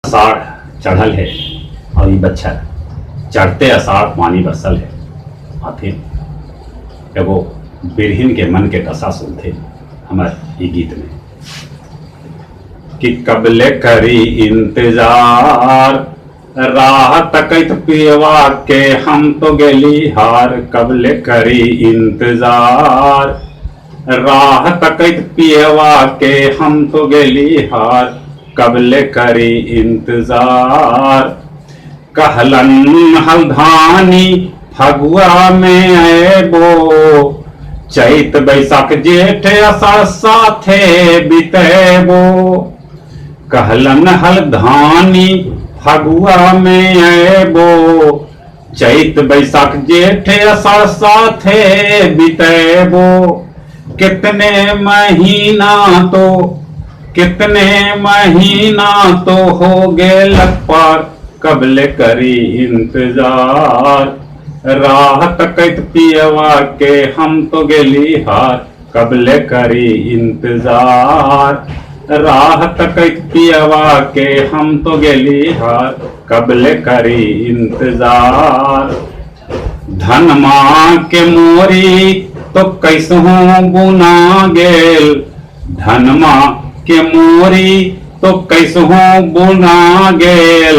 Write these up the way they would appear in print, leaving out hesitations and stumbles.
आषाढ़ चढ़ल है और ई बच्छर चढ़ते आषाढ़ पानी बरसल है। आखिर एगो बिरहिन के मन के दशा सुनते हमार ई गीत में कि कबले करी इंतजार राह तकैत पियवा के हम तो गेली हार। कबले करी इंतजार राह तकैत पियवा के हम तो गेली हार। कबले करी इंतजार कहलन हल्धानी फगुआ में ऐबो चैत बैसाख जेठ आषाढ़ साथे बितेबो। कहलन हल्धानी फगुआ में ऐबो चैत बैसाख जेठ आषाढ़ साथे बितेबो। कितने महीना तो हो गेल पार। कबले करी इंतजार राह तकैत पियवा के हम तो गेली हार। कबले करी इंतजार राह तकैत पियवा के हम तो गेली हार। कबले करी इंतजार धनमा के मोरी तो कैसहू बुना गेल। धनमा के मोरी तो कैसहू बुना गेल।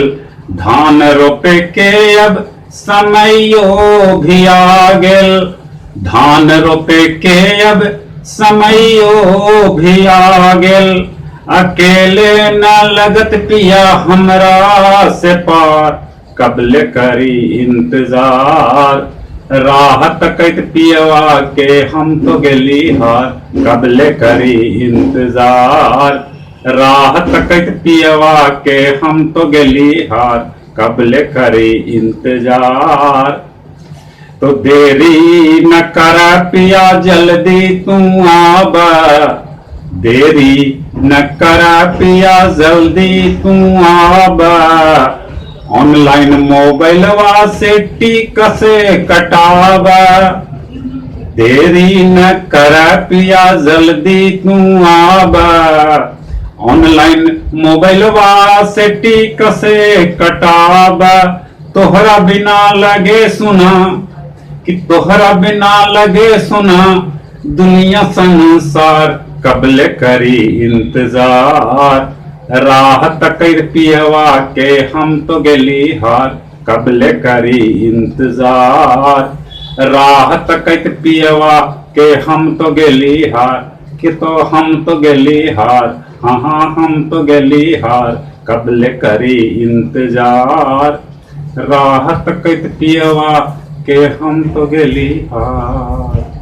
धान रोपे के अब समयो भी आ गेल। धान रोपे के अब समयो भी आ गेल। अकेले न लगत पिया हमरा से पार। कबले करी इंतजार राह तकैत पियवा के हम तो गेली हार। कबले करी इंतजार राह तकैत पियवा के हम तो गेली हार। कबले करी इंतजार तो देरी न कर पिया जल्दी तू आबा। देरी न कर पिया जल्दी तू आबा। ऑनलाइन मोबाइलवा से टिकट कटाबा। देरी न कर पिया जल्दी तू आबा। ऑनलाइन मोबाइलवा से टिकट कटाबा। तोहरा बिना लगे सुना कि तोहरा बिना लगे सुना दुनिया संसार। कबले करी इंतजार राह तकैत पियवा के हम तो गेली हार। कबले करी इंतजार राह तकैत पियवा के हम तो गेली हार। कि तो हम तो गेली हार हाँ हम तो गेली हार। कबले करी इंतजार राह तकैत पियवा के हम तो गेली हार।